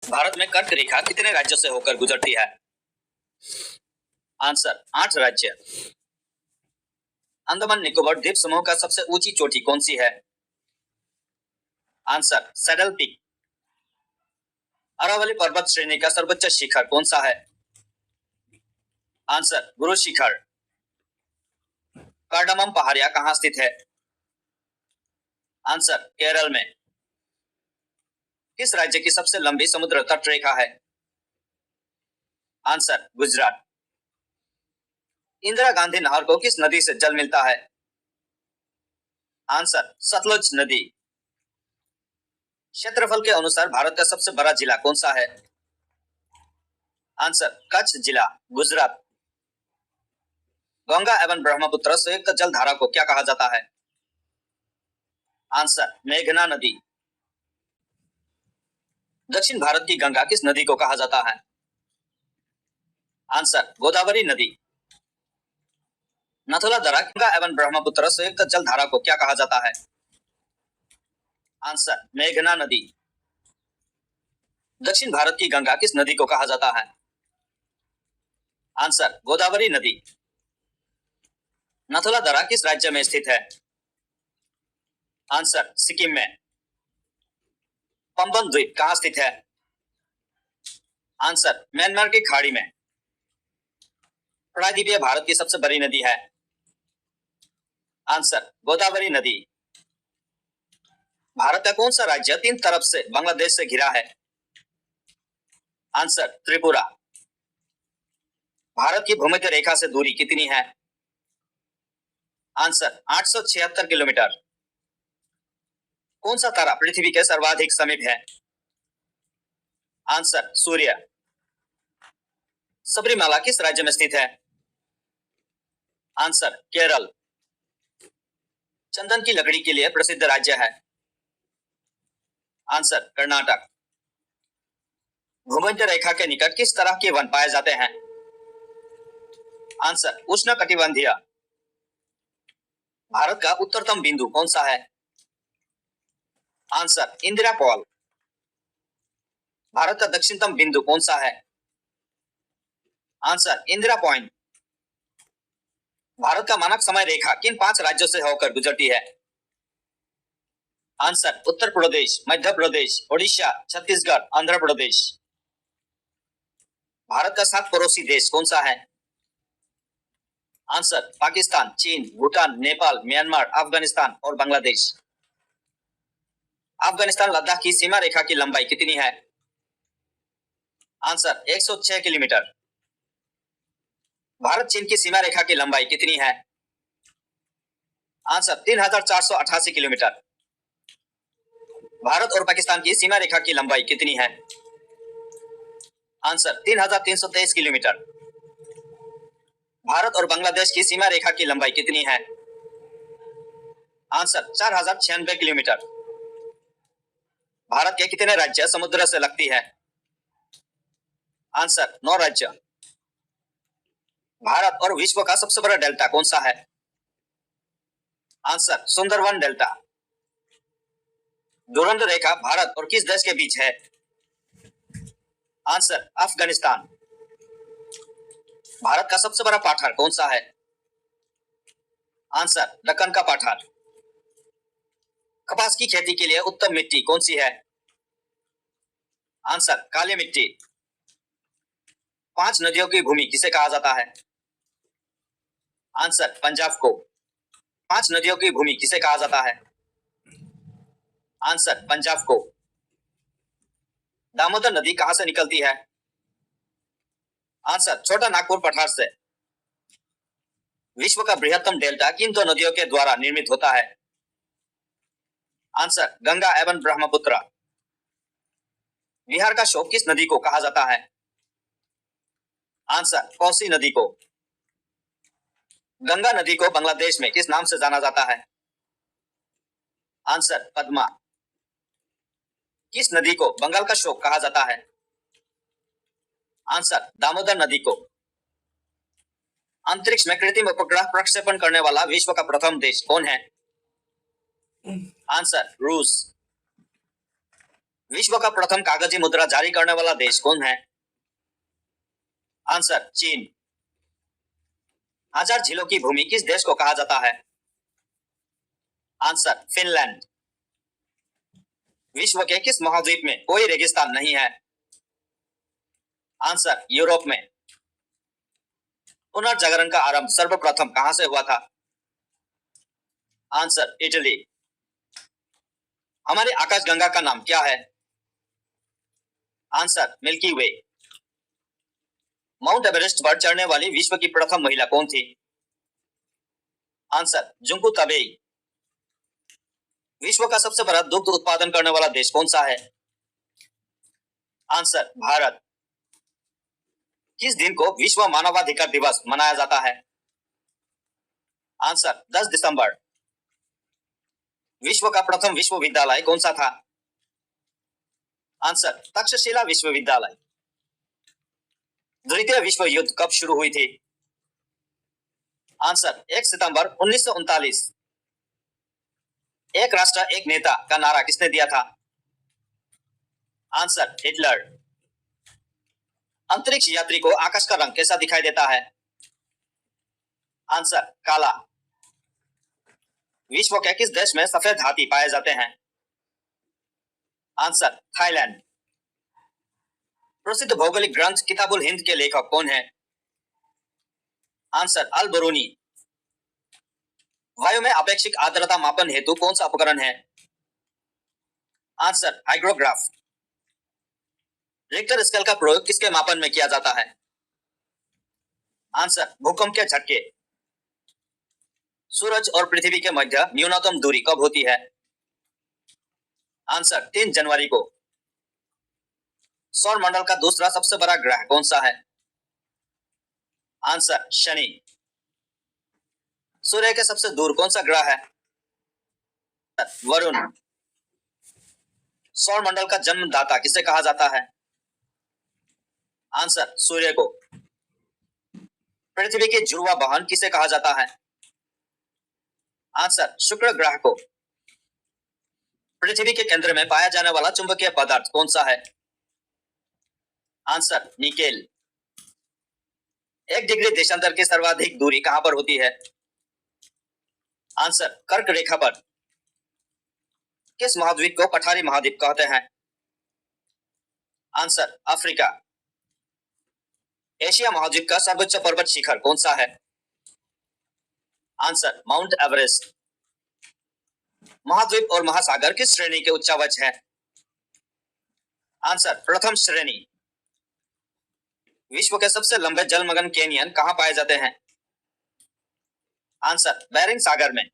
भारत में कर्क रेखा कितने राज्यों से होकर गुजरती है? आंसर 8 राज्य। अंडमान निकोबार द्वीप समूह का सबसे ऊंची चोटी कौन सी है? Answer saddle peak. अरावली पर्वत श्रेणी का सर्वोच्च शिखर कौन सा है? आंसर गुरु शिखर। कार्डामम पहाड़िया कहां स्थित है? आंसर केरल में। किस राज्य की सबसे लंबी समुद्र तट रेखा है? आंसर गुजरात। इंदिरा गांधी नहर को किस नदी से जल मिलता है? आंसर सतलुज नदी। क्षेत्रफल के अनुसार भारत का सबसे बड़ा जिला कौन सा है? आंसर कच्छ जिला, गुजरात। गंगा एवं ब्रह्मपुत्र संयुक्त जल धारा को क्या कहा जाता है? आंसर मेघना नदी। दक्षिण भारत की गंगा किस नदी को कहा जाता है? आंसर गोदावरी नदी। नथुला दर्रा गंगा एवं ब्रह्मपुत्र संयुक्त जल धारा को क्या कहा जाता है? आंसर मेघना नदी। दक्षिण भारत की गंगा किस नदी को कहा जाता है? आंसर गोदावरी नदी। नथुला दर्रा किस राज्य में स्थित है? आंसर सिक्किम में। पंबन द्वीप कहां स्थित है? आंसर म्यांमार की खाड़ी में। प्रायद्वीपीय भारत की सबसे बड़ी नदी है? आंसर गोदावरी नदी। भारत का कौन सा राज्य तीन तरफ से बांग्लादेश से घिरा है? आंसर त्रिपुरा। भारत की भूमध्य रेखा से दूरी कितनी है? Answer 876 kilometre. कौन सा तारा पृथ्वी के सर्वाधिक समीप है? आंसर सूर्य। सबरीमाला किस राज्य में स्थित है? आंसर केरल। चंदन की लकड़ी के लिए प्रसिद्ध राज्य है? आंसर कर्नाटक। भूमध्य रेखा के निकट किस तरह के वन पाए जाते हैं? आंसर उष्णकटिबंधीय। भारत का उत्तरतम बिंदु कौन सा है? Answer Indira Paul. भारत का दक्षिणतम बिंदु कौन सा है? Answer Indira point. भारत का मानक समय रेखा किन 5 राज्यों से होकर गुजरती है? आंसर उत्तर प्रदेश, मध्य प्रदेश, ओडिशा, छत्तीसगढ़, आंध्र प्रदेश। भारत का 7 पड़ोसी देश कौन सा है? आंसर पाकिस्तान, चीन, भूटान, नेपाल, म्यांमार, अफगानिस्तान और बांग्लादेश। अफगानिस्तान लद्दाख की सीमा रेखा की लंबाई कितनी है? Answer 106 kilometre. भारत चीन की सीमा रेखा की लंबाई कितनी है? Answer 3488 kilometre. भारत और पाकिस्तान की सीमा रेखा की लंबाई कितनी है? Answer 3323 kilometre. भारत और बांग्लादेश की सीमा रेखा की लंबाई कितनी है? Answer 4096 kilometre. भारत के कितने राज्य समुद्र से लगती है? आंसर 9 राज्य। भारत और विश्व का सबसे बड़ा डेल्टा कौन सा है? Answer Sundarban delta. डुरंड रेखा भारत और किस देश के बीच है? आंसर अफगानिस्तान। भारत का सबसे बड़ा पठार कौन सा है? आंसर दक्कन का पठार। कपास की खेती के लिए उत्तम मिट्टी कौन सी है? आंसर काली मिट्टी। 5 नदियों की भूमि किसे कहा जाता है? आंसर पंजाब को। 5 नदियों की भूमि किसे कहा जाता है? आंसर पंजाब को। दामोदर नदी कहां से निकलती है? आंसर छोटा नागपुर पठार से। विश्व का बृहत्तम डेल्टा किन 2 नदियों के द्वारा निर्मित होता है? आंसर गंगा एवं ब्रह्मपुत्र। बिहार का शोक किस नदी को कहा जाता है? आंसर कोसी नदी को। गंगा नदी को बांग्लादेश में किस नाम से जाना जाता है? आंसर पद्मा। किस नदी को बंगाल का शोक कहा जाता है? आंसर दामोदर नदी को। अंतरिक्ष में कृत्रिम उपग्रह प्रक्षेपण करने वाला विश्व का प्रथम देश कौन है? आंसर रूस। विश्व का प्रथम कागजी मुद्रा जारी करने वाला देश कौन है? आंसर चीन। हजार झीलों की भूमि किस देश को कहा जाता है? Answer Finland. विश्व के किस महाद्वीप में कोई रेगिस्तान नहीं है? आंसर यूरोप में। पुनर्जागरण का आरंभ सर्वप्रथम कहां से हुआ था? Answer Italy. हमारे आकाशगंगा का नाम क्या है? आंसर मिल्की वे। माउंट एवरेस्ट पर चढ़ने वाली विश्व की प्रथम महिला कौन थी? आंसर जुंकू तबेई। विश्व का सबसे बड़ा दुग्ध उत्पादन करने वाला देश कौन सा है? आंसर भारत। किस दिन को विश्व मानवाधिकार दिवस मनाया जाता है? आंसर 10 दिसंबर। विश्व का प्रथम विश्वविद्यालय कौन सा था? आंसर तक्षशिला विश्वविद्यालय। द्वितीय विश्व युद्ध कब शुरू हुई थी? आंसर 1 सितंबर 1939। एक राष्ट्र एक नेता का नारा किसने दिया था? Answer Hitler. अंतरिक्ष यात्री को आकाश का रंग कैसा दिखाई देता है? आंसर काला। विश्व के किस देश में सफेद हाथी पाए जाते हैं? Answer Thailand. प्रसिद्ध भौगोलिक ग्रंथ किताबुल हिंद के लेखक कौन है? आंसर अल बरूनी। वायु में अपेक्षिक आर्द्रता मापन हेतु कौन सा उपकरण है? आंसर हाइग्रोग्राफ। रिक्टर स्केल का प्रयोग किसके मापन में किया जाता है? आंसर भूकंप के झटके। सूरज और पृथ्वी के मध्य न्यूनतम दूरी कब होती है? आंसर 3 जनवरी को। सौर मंडल का दूसरा सबसे बड़ा ग्रह कौन सा है? आंसर शनि। सूर्य के सबसे दूर कौन सा ग्रह है? वरुण। सौर मंडल का जन्मदाता किसे कहा जाता है? आंसर सूर्य को। पृथ्वी की जुड़वा बहन किसे कहा जाता है? आंसर शुक्र ग्रह को। पृथ्वी के केंद्र में पाया जाने वाला चुंबकीय पदार्थ कौन सा है? Answer nickel. 1 डिग्री देशांतर की सर्वाधिक दूरी कहां पर होती है? आंसर कर्क रेखा पर। किस महाद्वीप को पठारी महाद्वीप कहते हैं? Answer Africa. एशिया महाद्वीप का सर्वोच्च पर्वत शिखर कौन सा है? Answer mount Everest. महाद्वीप और महासागर किस श्रेणी के उच्चावच है? आंसर प्रथम श्रेणी। विश्व के सबसे लंबे जलमग्न कैनियन कहां पाए जाते हैं? आंसर बेरिंग सागर में।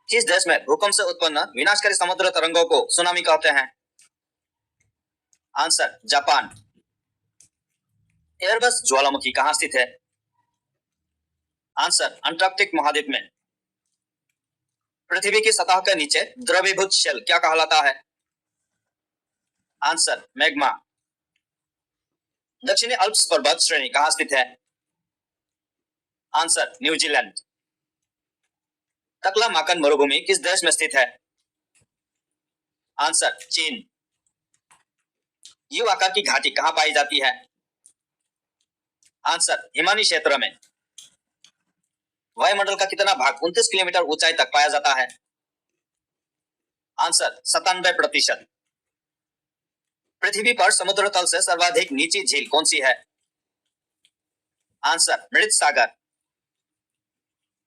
किस देश में भूकंप से उत्पन्न विनाशकारी समुद्र तरंगों को सुनामी कहते हैं? Answer Japan. एयरबस ज्वालामुखी कहां स्थित है? आंसर अंटार्कटिक महाद्वीप में। पृथ्वी की सतह के नीचे द्रवीभूत शेल क्या कहलाता है? Answer magma. दक्षिणी अल्प्स पर्वत श्रेणी कहां स्थित है? Answer New Zealand. तकला-माकन मरुभूमि किस देश में स्थित है? आंसर चीन। यू आकार की घाटी कहां पाई जाती है? आंसर हिमानी क्षेत्र में। वायुमंडल का कितना भाग 29 किलोमीटर ऊंचाई तक पाया जाता है? आंसर 97%। पृथ्वी पर समुद्र तल से सर्वाधिक नीची झील कौन सी है? आंसर मृत सागर।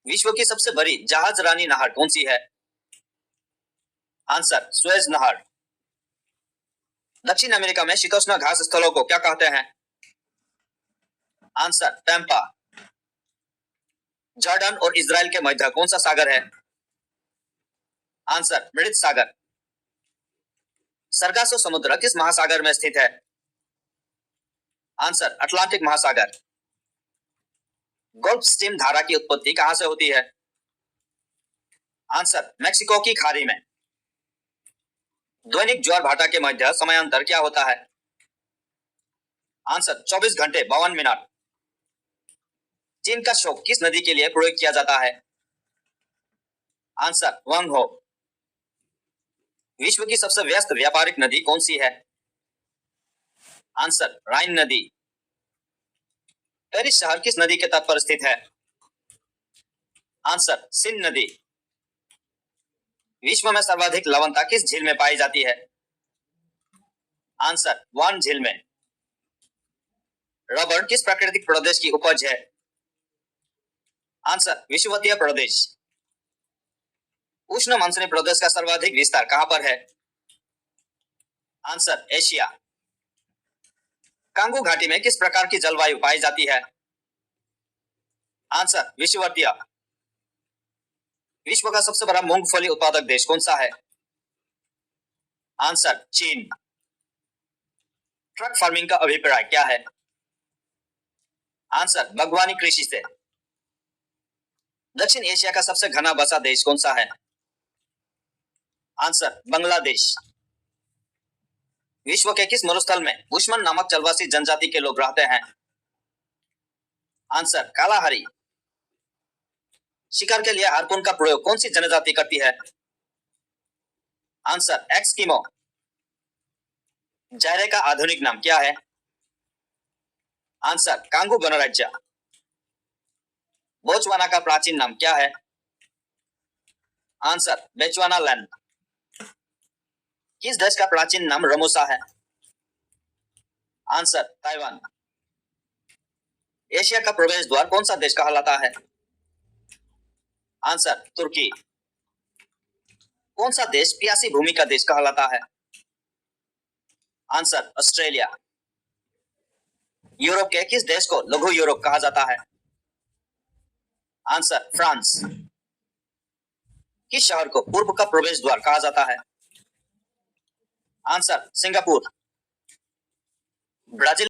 विश्व की सबसे बड़ी जहाज रानी नहर कौन सी है? आंसर सुएज नहर। दक्षिण अमेरिका में शीतोष्ण घास स्थलों को क्या कहते हैं? आंसर पैम्पा। जॉर्डन और इजराइल के मध्य कौन सा सागर है? आंसर मृत सागर। सरगासो समुद्र किस महासागर में स्थित है? आंसर अटलांटिक महासागर। गोल्फ स्ट्रीम धारा की उत्पत्ति कहां से होती है? आंसर मैक्सिको की खाड़ी में। दैनिक ज्वार भाटा के मध्य समयांतर क्या होता है? आंसर 24 घंटे 52 मिनट। चीन का शोक किस नदी के लिए प्रयोग किया जाता है? आंसर वांगहो। विश्व की सबसे व्यस्त व्यापारिक नदी कौन सी है? आंसर राइन नदी। पेरिस शहर किस नदी के तट पर स्थित है? आंसर सिंध नदी। विश्व में सर्वाधिक लवणता किस झील में पाई जाती है? आंसर वान झील में। रबड़ किस प्राकृतिक प्रदेश की उपज है? आंसर विषुवतीय प्रदेश। उष्ण मानसूनी प्रदेश का सर्वाधिक विस्तार कहां पर है? Answer Asia. कांगू घाटी में किस प्रकार की जलवायु पाई जाती है? आंसर विषुवतीय। विश्व का सबसे बड़ा मूंगफली उत्पादक देश कौन सा है? आंसर चीन। ट्रक फार्मिंग का अभिप्राय क्या है? आंसर बागवानी कृषि से। दक्षिण एशिया का सबसे घना बसा देश कौन सा है? आंसर बांग्लादेश। विश्व के किस मरुस्थल में बुशमन नामक चलवासी जनजाति के लोग रहते हैं? Answer Kalahari. शिकार के लिए हार्पून का प्रयोग कौन सी जनजाति करती है? आंसर एक्सकिमो। जायरे का आधुनिक नाम क्या है? आंसर कांगू गणराज्य। बोत्सवाना का प्राचीन नाम क्या है? Answer Bechuanaland. किस देश का प्राचीन नाम रमोसा है? Answer Taiwan. एशिया का प्रवेश द्वार कौन सा देश कहलाता है? आंसर तुर्की। कौन सा देश प्यासी भूमि का देश कहलाता है? Answer Australia. यूरोप के किस देश को लघु यूरोप कहा जाता है? Answer France. किस शहर को पूर्व का प्रवेश द्वार कहा जाता है? Answer Singapore. ब्राजील